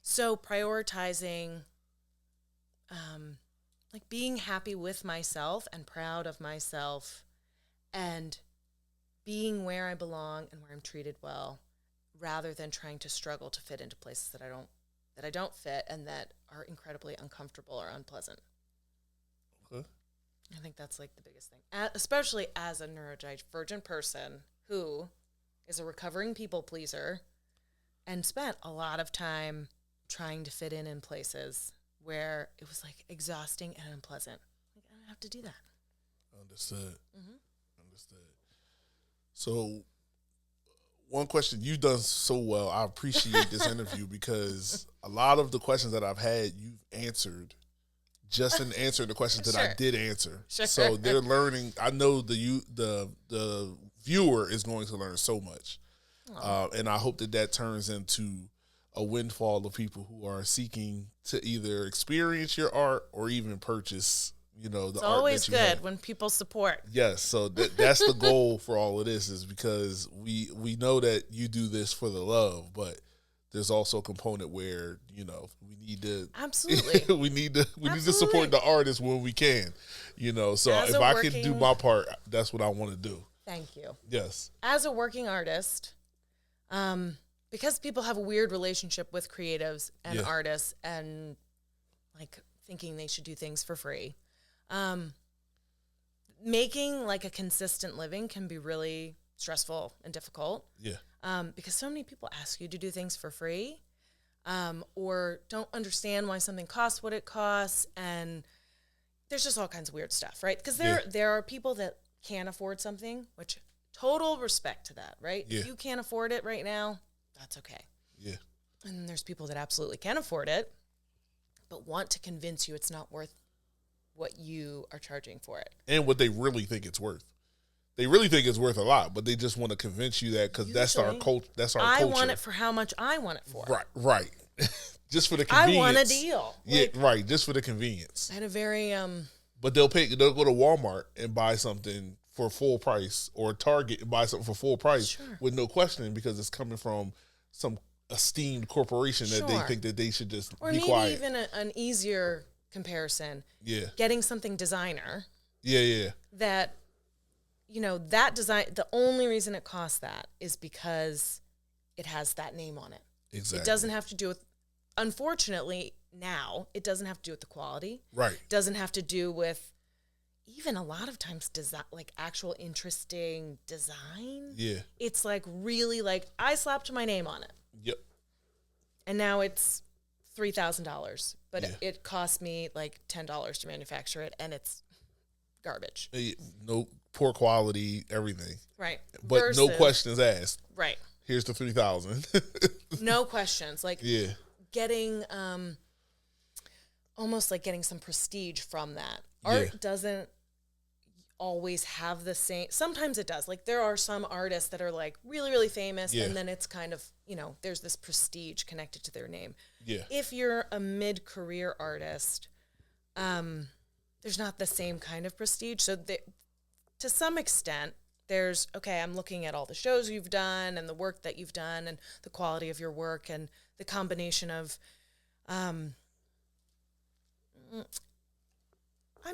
So prioritizing, like being happy with myself and proud of myself and being where I belong and where I'm treated well, rather than trying to struggle to fit into places that I don't fit and that are incredibly uncomfortable or unpleasant. Okay. I think that's like the biggest thing, especially as a neurodivergent person who is a recovering people pleaser and spent a lot of time trying to fit in places where it was like exhausting and unpleasant. Like, I don't have to do that. Understood. Mm-hmm. Understood. So, one question you've done so well. I appreciate this interview because a lot of the questions that I've had, you've answered just in answering the questions that I did answer. Sure. So they're learning. I know the viewer is going to learn so much, and I hope that turns into a windfall of people who are seeking to either experience your art or even purchase. The art that you have. It's always good when people support. Yes, so that's the goal for all of this, is because we know that you do this for the love, but there's also a component where we need to absolutely we need to support the artist when we can. So if I can do my part, that's what I want to do. Thank you. Yes. As a working artist, because people have a weird relationship with creatives and artists and like thinking they should do things for free. Making like a consistent living can be really stressful and difficult. Yeah. Because so many people ask you to do things for free, or don't understand why something costs what it costs, and there's just all kinds of weird stuff, right? Because there are people that can't afford something, which total respect to that, right? Yeah. If you can't afford it right now, that's okay. Yeah. And then there's people that absolutely can afford it, but want to convince you it's not worth what you are charging for it. And what they really think it's worth. They really think it's worth a lot, but they just want to convince you that because that's our culture. That's our culture. I want it for how much I want it for. Right. Just for the convenience. I want a deal. Yeah, right. Just for the convenience. I had a very But they'll go to Walmart and buy something for full price, or Target and buy something for full price with no questioning, because it's coming from some esteemed corporation that they think that they should just be quiet. Or maybe even an easier comparison. Yeah. Getting something designer. Yeah. That, that design, the only reason it costs that is because it has that name on it. Exactly. It doesn't have to do with, unfortunately, now, it doesn't have to do with the quality. Right. It doesn't have to do with even a lot of times design, like actual interesting design. Yeah. It's like really like I slapped my name on it. Yep. And now it's $3,000, but it cost me like $10 to manufacture it, and it's garbage. No, poor quality, everything. Right. But no questions asked. Right. Here's the $3,000. No questions. Like getting almost like getting some prestige from that. Art doesn't always have the same. Sometimes it does. Like there are some artists that are like really, really famous, and then it's kind of, there's this prestige connected to their name. Yeah. If you're a mid-career artist, there's not the same kind of prestige. So to some extent, there's, I'm looking at all the shows you've done and the work that you've done and the quality of your work and the combination of, I'm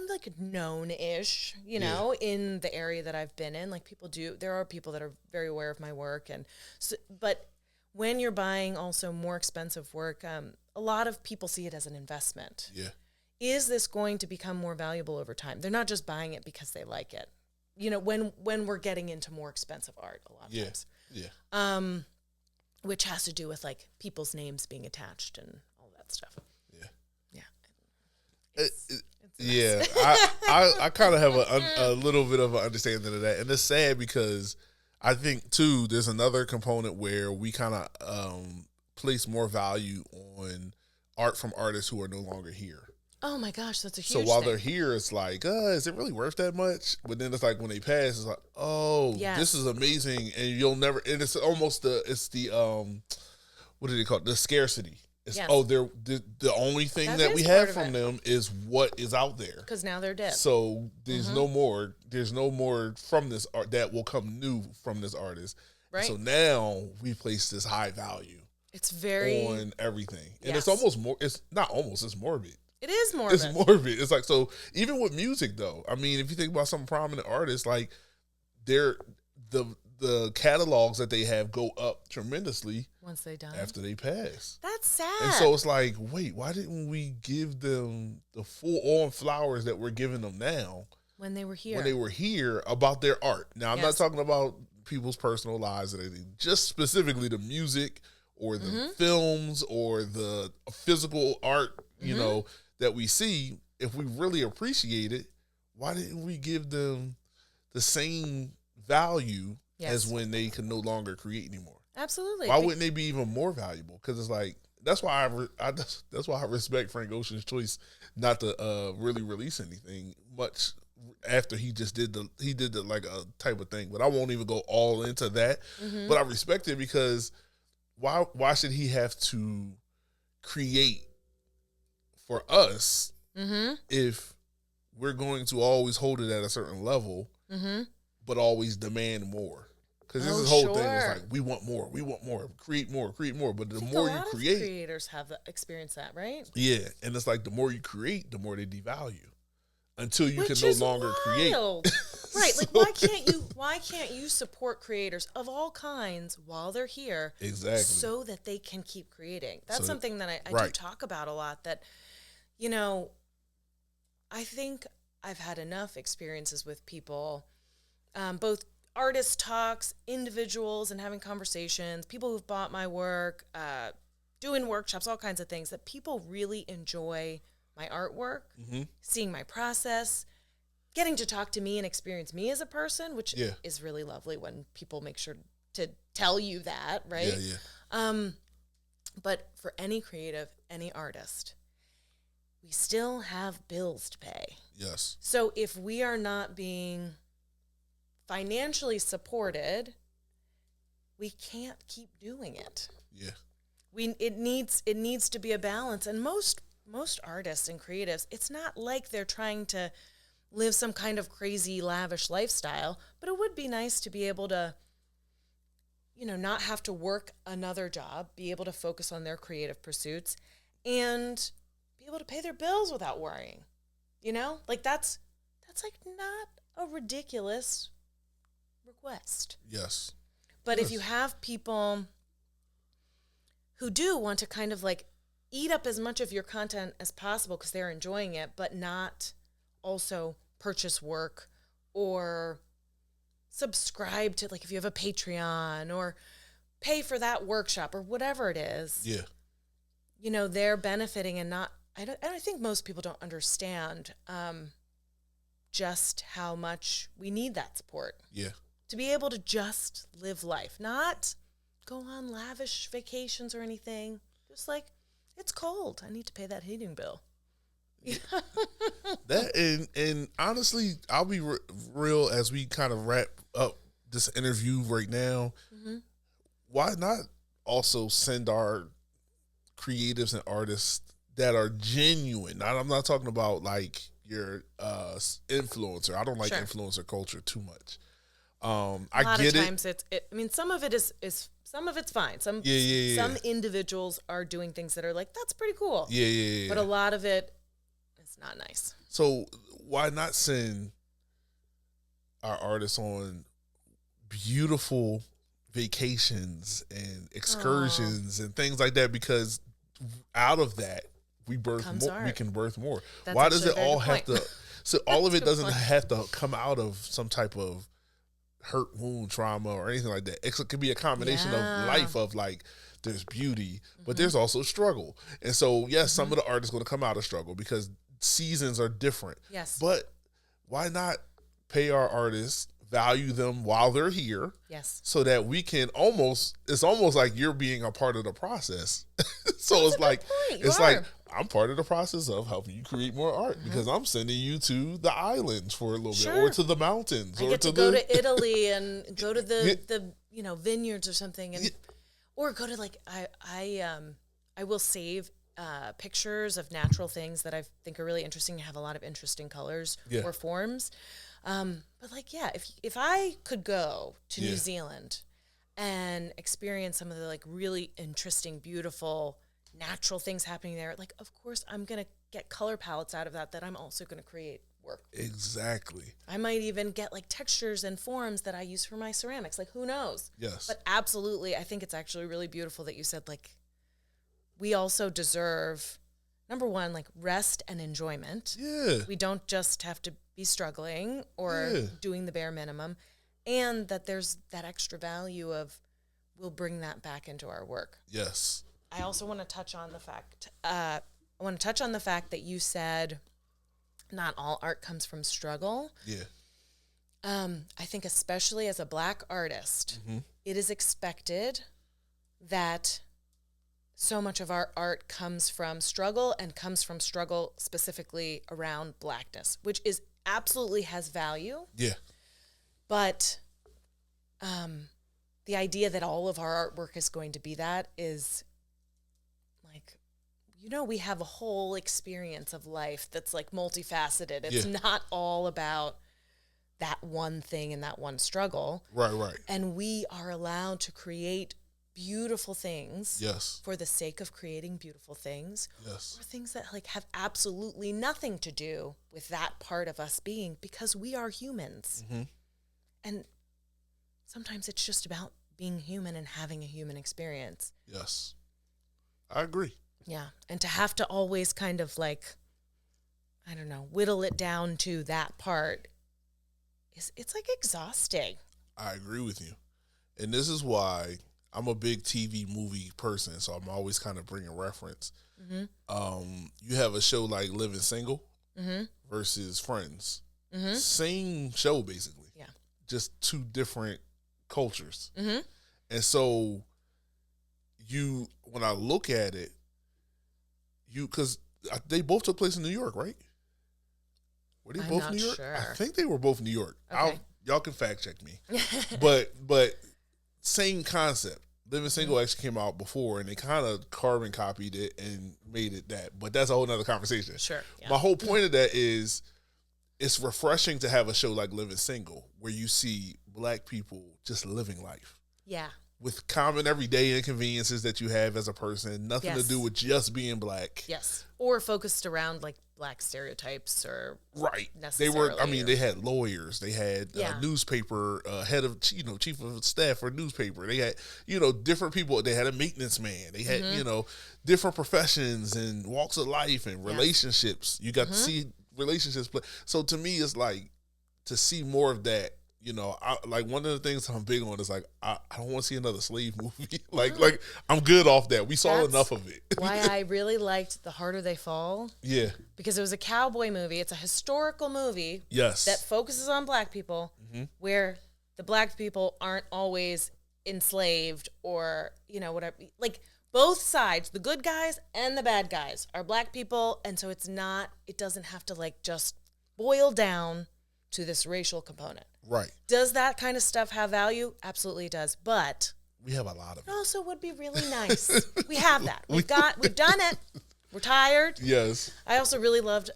like known-ish, in the area that I've been in. Like there are people that are very aware of my work. And so, but when you're buying also more expensive work, a lot of people see it as an investment. Yeah. Is this going to become more valuable over time? They're not just buying it because they like it. When we're getting into more expensive art a lot of times. Yeah. Which has to do with like people's names being attached and all that stuff. Yeah. Yeah. It's Yeah, I kind of have a little bit of an understanding of that, and it's sad because I think too there's another component where we kind of place more value on art from artists who are no longer here. Oh my gosh, that's a huge So while thing. they're here, it's like, is it really worth that much? But then it's like when they pass, it's like, oh, Yes. this is amazing, and you'll never. And it's almost the what do they call it? The scarcity. It's Yes. they're the only thing That that we is have part of from it. them is what is out there. Because now they're dead. So there's no more. There's no more from this art that will come new from this artist. Right. So now we place this high value It's very. on everything, and Yes. it's almost more. It's not almost. It's morbid. It is morbid. It's morbid. It's like, so even with music though, I mean, if you think about some prominent artists, like the catalogs that they have go up tremendously Once they die. after they pass. That's sad. And so it's like, wait, why didn't we give them the full on flowers that we're giving them now when they were here. when they were here about their art? Now, I'm not Yes. talking about people's personal lives or anything, just specifically the music or the films or the physical art, you know, that we see. If we really appreciate it, why didn't we give them the same value Yes. as when they can no longer create anymore? Absolutely. Why wouldn't they be even more valuable? Because it's like, that's why that's why I respect Frank Ocean's choice not to really release anything much after he did the like a type of thing. But I won't even go all into that. But I respect it because why should he have to create for us if we're going to always hold it at a certain level, but always demand more? Because this is whole thing is like, we want more, create more. But the more you create, creators have experienced that, right? yeah, and it's like the more you create, the more they devalue until you Which can no is longer create. wild. Right? Like, So- why can't you support creators of all kinds while they're here, Exactly. so that they can keep creating? That's So- something that I do right. talk about a lot. That, you know, I think I've had enough experiences with people, both artist talks, individuals, and having conversations, people who've bought my work, doing workshops, all kinds of things, that people really enjoy my artwork, seeing my process, getting to talk to me and experience me as a person, which Yeah. is really lovely when people make sure to tell you that, right? Yeah. But for any creative, any artist, we still have bills to pay. Yes. So if we are not being financially supported, we can't keep doing it. Yeah. It needs to be a balance. And most artists and creatives, it's not like they're trying to live some kind of crazy lavish lifestyle, but it would be nice to be able to, you know, not have to work another job, be able to focus on their creative pursuits, and be able to pay their bills without worrying. You know, like that's like not a ridiculous request. Yes. But Yes. if you have people who do want to kind of like eat up as much of your content as possible because they're enjoying it, but not also purchase work or subscribe to, like, if you have a Patreon or pay for that workshop or whatever it is, Yeah. you know, they're benefiting and not, I think most people don't understand just how much we need that support Yeah. to be able to just live life, not go on lavish vacations or anything. Just like, it's cold, I need to pay that heating bill. That and honestly, I'll be real as we kind of wrap up this interview right now. Why not also send our creatives and artists that are genuine? I'm not talking about like your influencer. I don't like Sure. influencer culture too much. A I lot get of it. times I mean, some of it is some of it's fine. Some individuals are doing things that are like, that's pretty cool. Yeah. But a lot of it is not nice. So why not send our artists on beautiful vacations and excursions and things like that? Because out of that, we birth Comes more. art. We can birth more. That's Why does actually it a very all good have point. to? So all of That's it a good doesn't point. have to come out of some type of hurt, wound, trauma, or anything like that. It could be a combination Yeah. of life of like, there's beauty, but there's also struggle. And so, yes, some of the art is going to come out of struggle because seasons are different. Yes. But why not pay our artists, value them while they're here? Yes. So that we can it's almost like you're being a part of the process. So it's like, I'm part of the process of helping you create more art because I'm sending you to the islands for a little bit or to the mountains. I get to go to Italy and go to the vineyards or something, and or go to I will save pictures of natural things that I think are really interesting, have a lot of interesting colors or forms. But if I could go to New Zealand and experience some of the really interesting, beautiful, natural things happening there, of course I'm going to get color palettes out of that I'm also going to create work. Exactly. I might even get textures and forms that I use for my ceramics. Who knows? Yes. But absolutely, I think it's actually really beautiful that you said we also deserve, number one, rest and enjoyment. Yeah. We don't just have to be struggling or doing the bare minimum, and that there's that extra value of we'll bring that back into our work. Yes. I also want to touch on the fact that you said not all art comes from struggle. Yeah. I think especially as a Black artist, it is expected that so much of our art comes from struggle and comes from struggle specifically around Blackness, which is absolutely has value. Yeah. But the idea that all of our artwork is going to be that is we have a whole experience of life that's multifaceted. It's not all about that one thing and that one struggle. Right. And we are allowed to create beautiful things for the sake of creating beautiful things, or things that have absolutely nothing to do with that part of us being, because we are humans. And sometimes it's just about being human and having a human experience. Yes, I agree. Yeah, and to have to always kind of I don't know, whittle it down to that part it's exhausting. I agree with you. And this is why I'm a big TV movie person, so I'm always kind of bringing reference. You have a show like Living Single versus Friends. Same show, basically. Yeah. Just two different cultures. And so when I look at it, because they both took place in New York, right? Were they both New York? Sure. I think they were both New York. Okay. Y'all can fact check me. but same concept. Living Single actually came out before, and they kind of carbon copied it and made it that. But that's a whole nother conversation. Sure. Yeah. My whole point of that is it's refreshing to have a show like Living Single where you see Black people just living life. Yeah. With common everyday inconveniences that you have as a person, nothing to do with just being Black. Yes. Or focused around Black stereotypes or right. Necessarily. They had lawyers, they had newspaper head of chief of staff for a newspaper. They had different people. They had a maintenance man. They had different professions and walks of life and relationships. You got to see relationships play. So to me, it's to see more of that. One of the things I'm big on is I don't want to see another slave movie. I'm good off that. We saw enough of it. Why I really liked The Harder They Fall. Yeah. Because it was a cowboy movie. It's a historical movie. Yes. That focuses on Black people, where the Black people aren't always enslaved or, whatever. Both sides, the good guys and the bad guys, are Black people. And so it doesn't have to just boil down to this racial component. Right. Does that kind of stuff have value? Absolutely it does. But we have a lot of it. It also would be really nice. We have that. We've done it. We're tired. Yes. I also really loved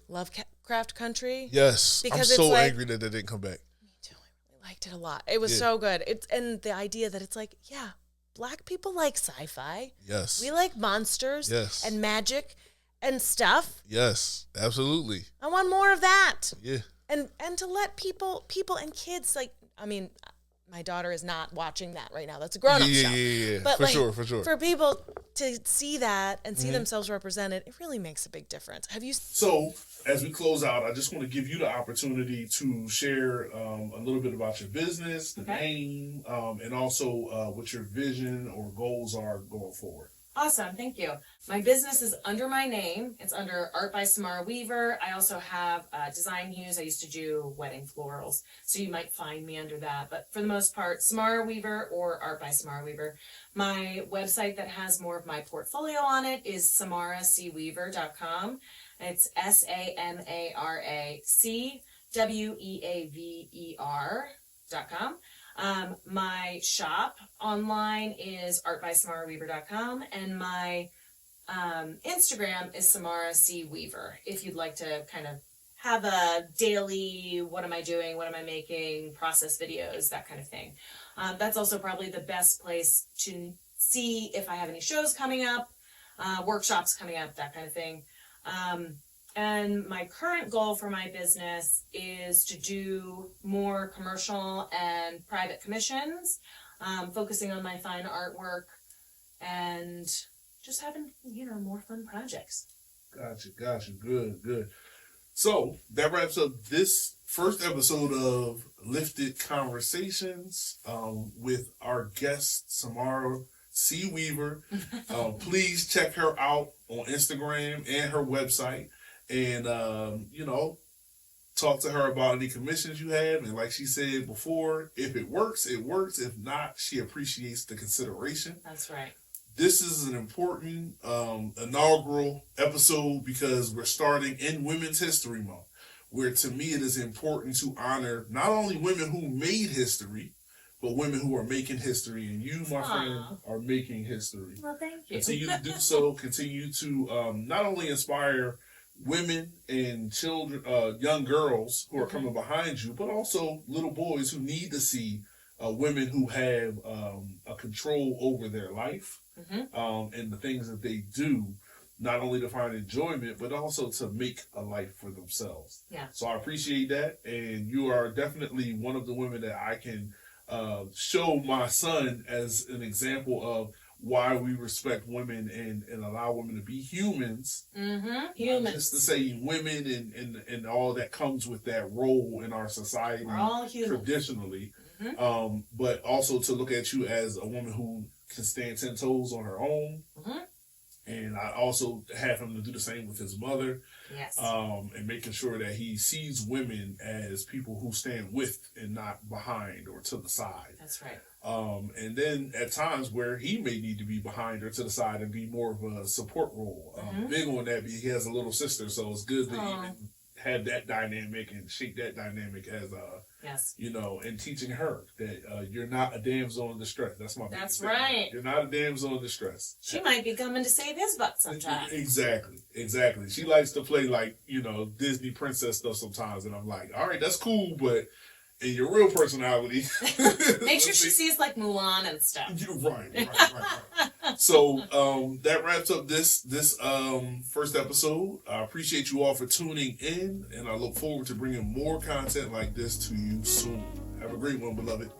Lovecraft Country. Yes. Because I'm so angry that they didn't come back. Me too. I really liked it a lot. It was so good. And the idea that it's Black people like sci-fi. Yes. We like monsters and magic and stuff. Yes, absolutely. I want more of that. Yeah. And to let people and kids my daughter is not watching that right now. That's a grown-up show. Yeah. But for sure. For people to see that and see themselves represented, it really makes a big difference. So, as we close out, I just want to give you the opportunity to share a little bit about your business, the name, and also what your vision or goals are going forward. Awesome, thank you. My business is under my name. It's under Art by Samara Weaver. I also have Design Hues. I used to do wedding florals, so you might find me under that. But for the most part, Samara Weaver or Art by Samara Weaver. My website that has more of my portfolio on it is samaracweaver.com. It's SAMARACWEAVER.com. My shop online is artbysamaraweaver.com, and my Instagram is Samara C. Weaver. If you'd like to kind of have a daily, what am I doing, what am I making, process videos, that kind of thing. That's also probably the best place to see if I have any shows coming up, workshops coming up, that kind of thing. And my current goal for my business is to do more commercial and private commissions, focusing on my fine artwork and just having, more fun projects. Gotcha. Good. So that wraps up this first episode of Lifted Conversations with our guest, Samara C. Weaver. Please check her out on Instagram and her website. And, talk to her about any commissions you have. And like she said before, if it works, it works. If not, she appreciates the consideration. That's right. This is an important inaugural episode because we're starting in Women's History Month, where to me it is important to honor not only women who made history, but women who are making history. And you, my friend, are making history. Well, thank you. Continue to do so. Continue to not only inspire women and children, young girls who are coming behind you, but also little boys who need to see women who have a control over their life and the things that they do, not only to find enjoyment, but also to make a life for themselves. Yeah. So I appreciate that, and you are definitely one of the women that I can show my son as an example of why we respect women and allow women to be humans. Humans. Just to say women and all that comes with that role in our society. We're all humans. Traditionally. But also to look at you as a woman who can stand 10 toes on her own. And I also have him to do the same with his mother. Yes. And making sure that he sees women as people who stand with and not behind or to the side. That's right. And then at times where he may need to be behind or to the side and be more of a support role. Big on that because he has a little sister, so it's good to even have that dynamic and shape that dynamic as yes. And teaching her that you're not a damsel in distress. That's my That's thing. right. You're not a damsel in distress. She might be coming to save his butt sometime. Exactly. She likes to play like, Disney princess stuff sometimes, and I'm like, all right, that's cool, but in your real personality, make sure she sees like Mulan and stuff. You're right. So that wraps up this first episode. I appreciate you all for tuning in, and I look forward to bringing more content like this to you soon. Have a great one, beloved.